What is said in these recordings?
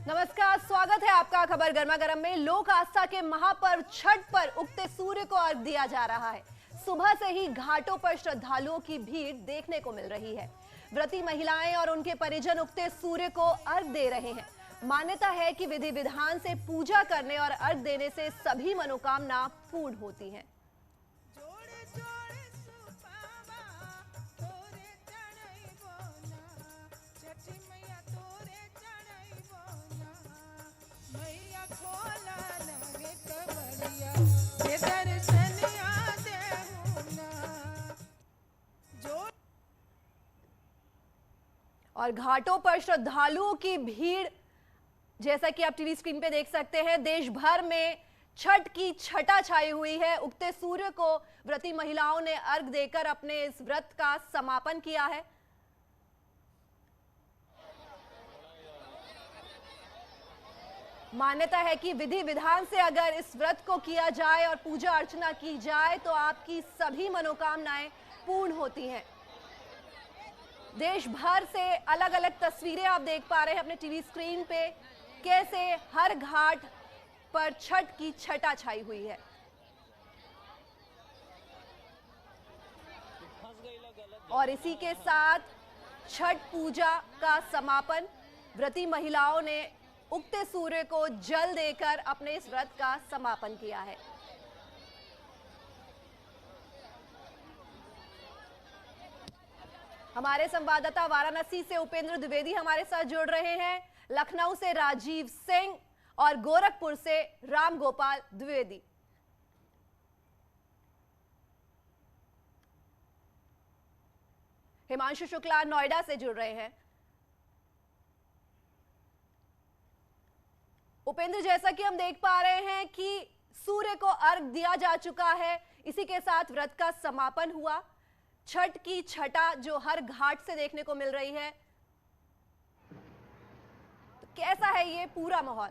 नमस्कार, स्वागत है आपका खबर गर्मा गर्म में। लोक आस्था के महापर्व छठ पर उगते सूर्य को अर्घ दिया जा रहा है। सुबह से ही घाटों पर श्रद्धालुओं की भीड़ देखने को मिल रही है। व्रती महिलाएं और उनके परिजन उगते सूर्य को अर्घ दे रहे हैं। मान्यता है कि विधि विधान से पूजा करने और अर्घ देने से सभी मनोकामना पूर्ण होती हैं। और घाटों पर श्रद्धालुओं की भीड़ जैसा कि आप टीवी स्क्रीन पे देख सकते हैं, देश भर में छठ की छटा छाई हुई है। उगते सूर्य को व्रती महिलाओं ने अर्घ देकर अपने इस व्रत का समापन किया है। मान्यता है कि विधि विधान से अगर इस व्रत को किया जाए और पूजा अर्चना की जाए तो आपकी सभी मनोकामनाएं पूर्ण होती हैं। देश भर से अलग अलग तस्वीरें आप देख पा रहे हैं अपने टीवी स्क्रीन पे, कैसे हर घाट पर छठ की छटा छाई हुई है। और इसी के साथ छठ पूजा का समापन, व्रती महिलाओं ने उगते सूर्य को जल देकर अपने इस व्रत का समापन किया है। हमारे संवाददाता वाराणसी से उपेंद्र द्विवेदी हमारे साथ जुड़ रहे हैं, लखनऊ से राजीव सिंह और गोरखपुर से राम गोपाल द्विवेदी। हिमांशु शुक्ला नोएडा से जुड़ रहे हैं। उपेंद्र, जैसा कि हम देख पा रहे हैं कि सूर्य को अर्घ दिया जा चुका है, इसी के साथ व्रत का समापन हुआ। छठ की छटा जो हर घाट से देखने को मिल रही है, तो कैसा है ये पूरा माहौल?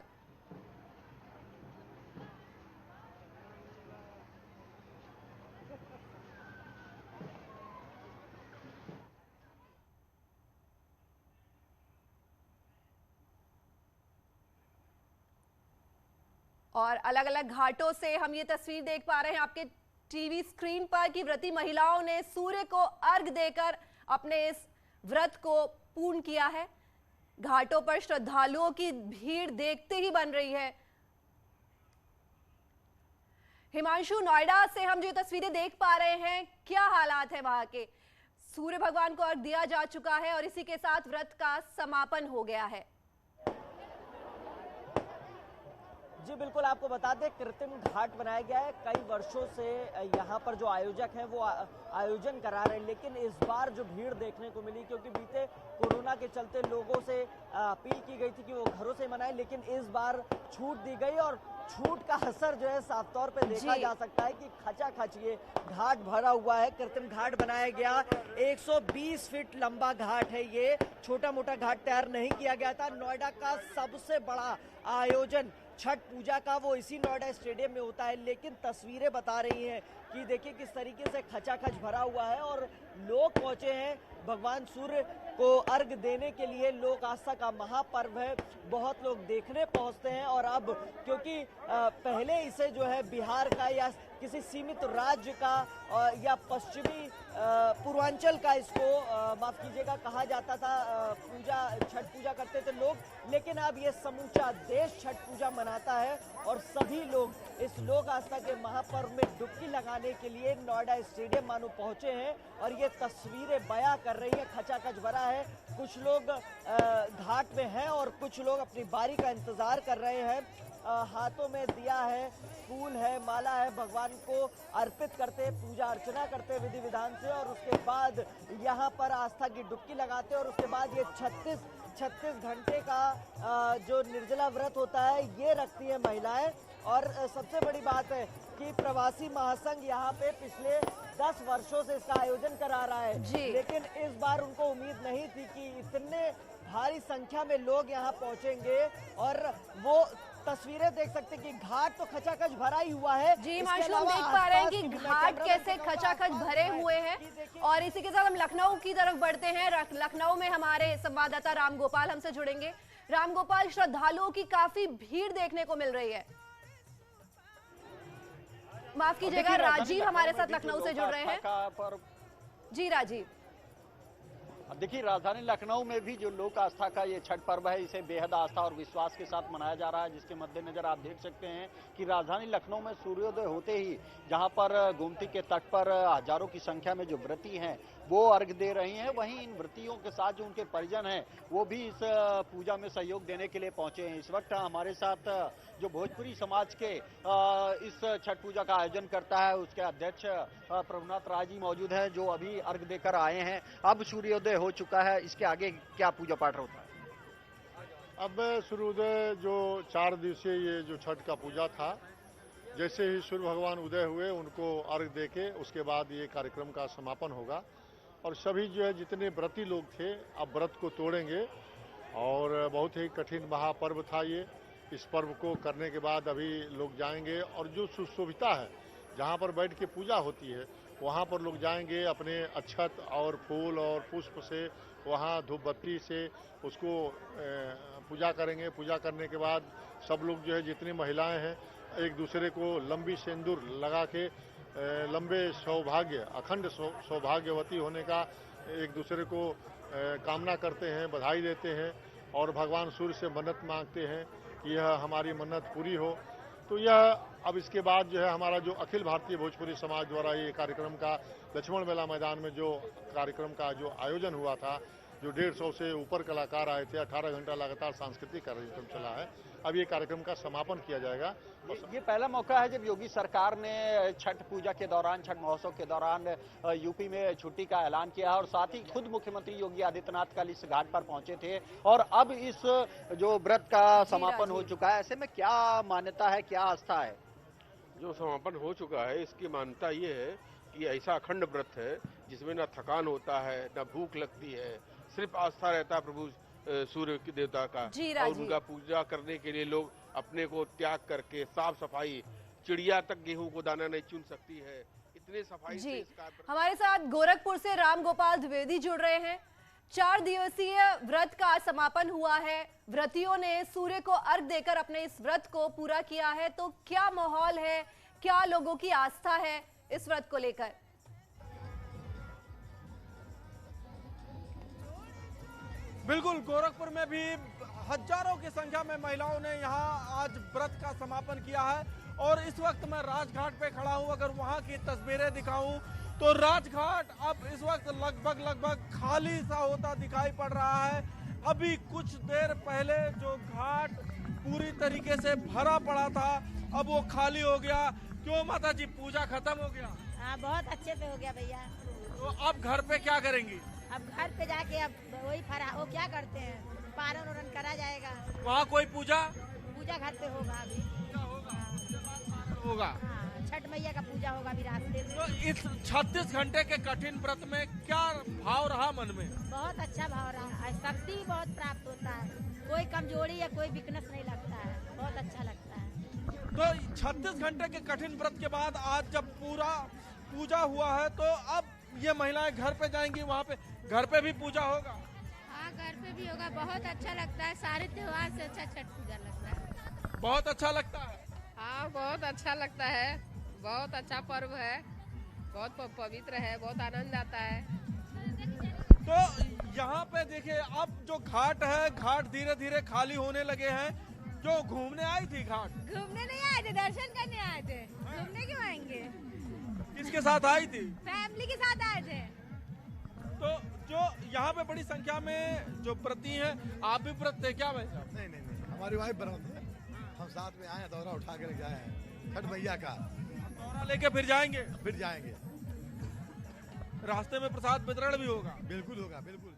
और अलग अलग घाटों से हम ये तस्वीर देख पा रहे हैं आपके टीवी स्क्रीन पर कि व्रती महिलाओं ने सूर्य को अर्घ देकर अपने इस व्रत को पूर्ण किया है। घाटों पर श्रद्धालुओं की भीड़ देखते ही बन रही है। हिमांशु, नोएडा से हम जो तस्वीरें देख पा रहे हैं, क्या हालात है वहां के? सूर्य भगवान को अर्घ दिया जा चुका है और इसी के साथ व्रत का समापन हो गया है। जी बिल्कुल, आपको बता दें कृत्रिम घाट बनाया गया है। कई वर्षों से यहाँ पर जो आयोजक हैं वो आयोजन करा रहे हैं, लेकिन इस बार जो भीड़ देखने को मिली, क्योंकि बीते कोरोना के चलते लोगों से अपील की गई थी कि वो घरों से मनाएं, लेकिन इस बार छूट दी गई और छूट का असर जो है साफ तौर पे देखा जा सकता है कि खचाखच ये घाट भरा हुआ है। कृत्रिम घाट बनाया गया, 120 फीट लंबा घाट है ये, छोटा मोटा घाट तैयार नहीं किया गया था। नोएडा का सबसे बड़ा आयोजन छठ पूजा का वो इसी नोएडा स्टेडियम में होता है, लेकिन तस्वीरें बता रही हैं कि देखिए किस तरीके से खचाखच भरा हुआ है और लोग पहुंचे हैं भगवान सूर्य को अर्घ देने के लिए। लोक आस्था का महापर्व है, बहुत लोग देखने पहुंचते हैं। और अब क्योंकि पहले इसे जो है बिहार का या किसी सीमित राज्य का या पश्चिमी पूर्वांचल का इसको माफ कीजिएगा कहा जाता था, पूजा छठ पूजा करते थे लोग, लेकिन अब ये समूचा देश छठ पूजा मनाता है और सभी लोग इस लोक आस्था के महापर्व में डुबकी लगाने के लिए नोएडा स्टेडियम मानो पहुंचे हैं और ये तस्वीरें बयां कर रही है। खचाखच भरा है, कुछ लोग घाट में हैं और कुछ लोग अपनी बारी का इंतजार कर रहे हैं। हाथों में दिया है, फूल है, माला है, भगवान को अर्पित करते, पूजा अर्चना करते विधि विधान से और उसके बाद यहाँ पर आस्था की डुबकी लगाते और उसके बाद ये 36 घंटे का जो निर्जला व्रत होता है ये रखती है महिलाएं। और सबसे बड़ी बात है कि प्रवासी महासंघ यहाँ पे पिछले 10 वर्षों से इसका आयोजन करा रहा है, लेकिन इस बार उनको उम्मीद नहीं थी कि इतने भारी संख्या में लोग यहाँ पहुंचेंगे। और वो तस्वीरें देख सकते हैं कि घाट तो खचाखच भरा ही हुआ है। जी माशा, हम देख पा रहे हैं कि घाट कैसे खचाखच भरे हुए हैं। और इसी के साथ हम लखनऊ की तरफ बढ़ते हैं। लखनऊ में हमारे संवाददाता राम गोपाल हमसे जुड़ेंगे। रामगोपाल, श्रद्धालुओं की काफी भीड़ देखने को मिल रही है। माफ कीजिएगा, राजीव हमारे साथ लखनऊ से जुड़ रहे हैं। जी राजीव। अब देखिए, राजधानी लखनऊ में भी जो लोक आस्था का ये छठ पर्व है, इसे बेहद आस्था और विश्वास के साथ मनाया जा रहा है, जिसके मद्देनजर आप देख सकते हैं कि राजधानी लखनऊ में सूर्योदय होते ही जहां पर गोमती के तट पर हजारों की संख्या में जो व्रती हैं वो अर्घ दे रही हैं, वहीं इन व्रतियों के साथ जो उनके परिजन हैं वो भी इस पूजा में सहयोग देने के लिए पहुंचे हैं। इस वक्त हमारे साथ जो भोजपुरी समाज के इस छठ पूजा का आयोजन करता है उसके अध्यक्ष प्रभुनाथ राय जी मौजूद है, जो अभी अर्घ देकर आए हैं। अब सूर्योदय हो चुका है, इसके आगे क्या पूजा पाठ होता है? अब सूर्योदय जो 4 दिवसीय ये जो छठ का पूजा था, जैसे ही सूर्य भगवान उदय हुए उनको अर्घ देके उसके बाद ये कार्यक्रम का समापन होगा और सभी जो है जितने व्रती लोग थे अब व्रत को तोड़ेंगे और बहुत ही कठिन महापर्व था ये। इस पर्व को करने के बाद अभी लोग जाएंगे और जो सुशोभिता है जहाँ पर बैठ के पूजा होती है वहाँ पर लोग जाएंगे, अपने अक्षत और फूल और पुष्प से वहाँ धूप बत्ती से उसको पूजा करेंगे। पूजा करने के बाद सब लोग जो है जितनी महिलाएं हैं एक दूसरे को लंबी सिंदूर लगा के लंबे सौभाग्य, अखंड सौभाग्यवती होने का एक दूसरे को कामना करते हैं, बधाई देते हैं और भगवान सूर्य से मन्नत मांगते हैं कि यह हमारी मन्नत पूरी हो। तो यह अब इसके बाद जो है हमारा जो अखिल भारतीय भोजपुरी समाज द्वारा ये कार्यक्रम का लक्ष्मण मेला मैदान में जो कार्यक्रम का जो आयोजन हुआ था, जो 150 से ऊपर कलाकार आए थे, 18 घंटा लगातार सांस्कृतिक कार्यक्रम चला है। अब ये कार्यक्रम का समापन किया जाएगा। ये पहला मौका है जब योगी सरकार ने छठ पूजा के दौरान, छठ महोत्सव के दौरान यूपी में छुट्टी का ऐलान किया और साथ ही खुद मुख्यमंत्री योगी आदित्यनाथ कल इस घाट पर पहुंचे थे और अब इस जो व्रत का समापन हो चुका है, ऐसे में क्या मान्यता है, क्या आस्था है? जो समापन हो चुका है इसकी मान्यता ये है कि ऐसा अखंड व्रत है जिसमें न थकान होता है, न भूख लगती है, सिर्फ आस्था रहता है प्रभु सूर्य के देवता का और उनका पूजा करने के लिए लोग अपने को त्याग करके साफ सफाई, चिड़िया तक गेहूं को दाना नहीं चुन सकती है, इतने सफाई से इस कार्य। हमारे साथ गोरखपुर से रामगोपाल द्विवेदी जुड़ रहे हैं। 4 दिवसीय व्रत का समापन हुआ है, व्रतियों ने सूर्य को अर्घ देकर अपने इस व्रत को पूरा किया है, तो क्या माहौल है, क्या लोगों की आस्था है इस व्रत को लेकर? बिल्कुल, गोरखपुर में भी हजारों की संख्या में महिलाओं ने यहाँ आज व्रत का समापन किया है और इस वक्त मैं राजघाट पे खड़ा हूँ। अगर वहाँ की तस्वीरें दिखाऊं तो राजघाट अब इस वक्त लगभग खाली सा होता दिखाई पड़ रहा है। अभी कुछ देर पहले जो घाट पूरी तरीके से भरा पड़ा था अब वो खाली हो गया। क्यों माता जी, पूजा खत्म हो गया? हाँ, बहुत अच्छे से हो गया भैया। तो अब घर पे क्या करेंगी? अब घर पे जाके अब वही वो क्या करते हैं, पारण उरण करा जाएगा। वहाँ कोई पूजा घर पे होगा अभी। होगा हाँ, छठ मैया का पूजा होगा अभी रास्ते में। तो इस 36 घंटे के कठिन व्रत में क्या भाव रहा मन में? बहुत अच्छा भाव रहा, शक्ति भी बहुत प्राप्त होता है, कोई कमजोरी या कोई वीकनेस नहीं लगता है, बहुत अच्छा लगता है। तो 36 घंटे के कठिन व्रत के बाद आज जब पूरा पूजा हुआ है तो अब ये महिलाएं घर पे जाएंगी, वहाँ पे घर पे भी पूजा होगा? हाँ, घर पे भी होगा। बहुत अच्छा लगता है, सारे त्योहार से अच्छा छठ पूजा लगता है। बहुत अच्छा लगता है। हाँ, बहुत अच्छा लगता है, बहुत अच्छा पर्व है, बहुत पवित्र है, बहुत आनंद आता है। तो यहाँ पे देखिए अब जो घाट है, घाट धीरे धीरे खाली होने लगे हैं। जो घूमने आई थी घाट? घूमने नहीं आए थे, दर्शन करने आए थे। घूमने क्यों आएंगे? किसके साथ आई थी? फैमिली के साथ आए थे। तो जो यहाँ पे बड़ी संख्या में जो व्रती हैं, आप भी व्रत थे क्या भाई साहब? नहीं, हमारी वाइफ व्रत है, हम साथ में आए हैं, दौरा उठा कर गए हैं छठ मैया का। दौरा लेके फिर जाएंगे? फिर जाएंगे। रास्ते में प्रसाद वितरण भी होगा? बिल्कुल होगा, बिल्कुल।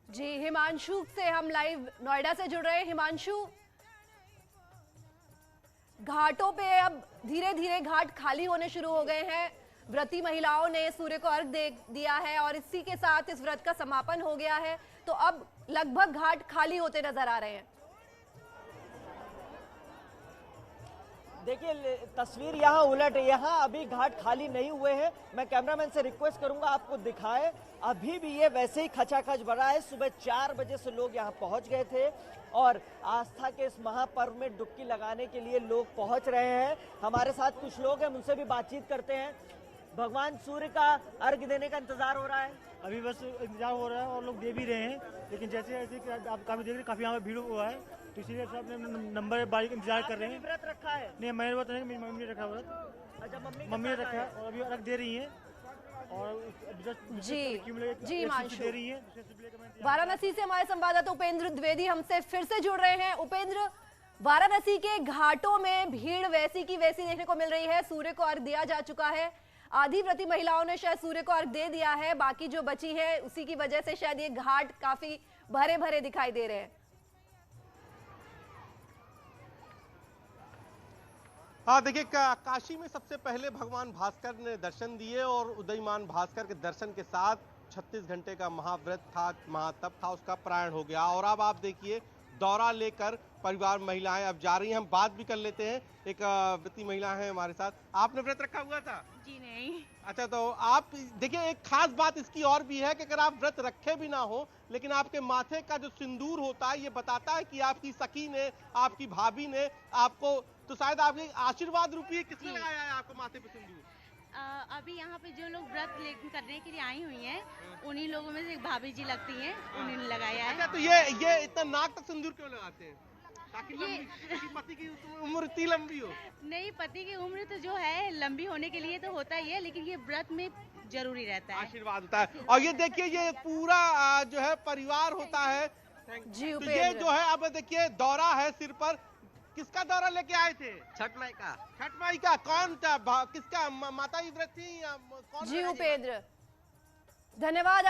जी, हिमांशु से हम लाइव नोएडा से जुड़ रहे हैं। हिमांशु, घाटों पे अब धीरे धीरे घाट खाली होने शुरू हो गए हैं, व्रती महिलाओं ने सूर्य को अर्घ दे दिया है और इसी के साथ इस व्रत का समापन हो गया है, तो अब लगभग घाट खाली होते नजर आ रहे हैं। देखिए तस्वीर यहाँ उलट है, यहाँ अभी घाट खाली नहीं हुए हैं। मैं कैमरामैन से रिक्वेस्ट करूंगा आपको दिखाए, अभी भी ये वैसे ही खचाखच भरा है। सुबह 4 बजे से लोग यहाँ पहुंच गए थे और आस्था के इस महापर्व में डुबकी लगाने के लिए लोग पहुंच रहे हैं। हमारे साथ कुछ लोग हैं, उनसे भी बातचीत करते हैं। भगवान सूर्य का अर्घ देने का इंतजार हो रहा है? अभी बस इंतजार हो रहा है और लोग दे भी रहे हैं, लेकिन जैसे जैसे आप काफी देख रहे हैं काफी यहाँ पे भीड़ हुआ है, तो इसीलिए सब नंबर बारी का इंतजार कर रहे हैं। व्रत रखा है? नहीं, मैंने व्रत नहीं, मेरी मम्मी ने रखा व्रत। अच्छा, मम्मी ने रखा है और अभी अर्घ दे रही है और जी मानशु। वाराणसी से हमारे संवाददाता उपेंद्र द्विवेदी हमसे फिर से जुड़ रहे हैं। उपेंद्र, वाराणसी के घाटों में भीड़ वैसी की वैसी देखने को मिल रही है। सूर्य को अर्घ दिया जा चुका है, आधी व्रती महिलाओं ने शायद सूर्य को अर्घ दे दिया है, बाकी जो बची है उसी की वजह से शायद ये घाट काफी भरे भरे दिखाई दे रहे हैं। हाँ देखिए, काशी में सबसे पहले भगवान भास्कर ने दर्शन दिए और उदयमान भास्कर के दर्शन के साथ 36 घंटे का महाव्रत था, महातप था, उसका प्राण हो गया। और अब आप देखिए दौरा लेकर परिवार महिलाएं अब जा रही हैं। हम बात भी कर लेते हैं, एक व्रती महिला है हमारे साथ। आपने व्रत रखा हुआ था? जी नहीं। अच्छा, तो आप देखिए एक खास बात इसकी और भी है कि अगर आप व्रत रखे भी ना हो, लेकिन आपके माथे का जो सिंदूर होता है ये बताता है कि आपकी सखी ने, आपकी भाभी ने आपको, तो शायद आपके आशीर्वाद रूपी किसने लगाया है आपको माथे पे सिंदूर? अभी यहाँ पे जो लोग व्रत करने के लिए आई हुई हैं, उन्हीं लोगों में से एक भाभी जी लगती हैं, उन्होंने लगाया है। अच्छा, तो ये इतना नाक तक सिंदूर क्यों लगाते हैं? ताकि पति की उम्र इतनी लंबी हो? नहीं, पति की उम्र तो जो है लंबी होने के लिए तो होता ही है, लेकिन ये व्रत में जरूरी रहता है, आशीर्वाद होता है। और ये देखिए ये पूरा जो है परिवार होता है। जी, तो ये जो है अब देखिए दौरा है सिर पर। किसका दौरा लेके आए थे? छठ माई का। छठ माई का कौन था? किसका? माता जी व्रत थी या कौन? जी उपेंद्र, धन्यवाद।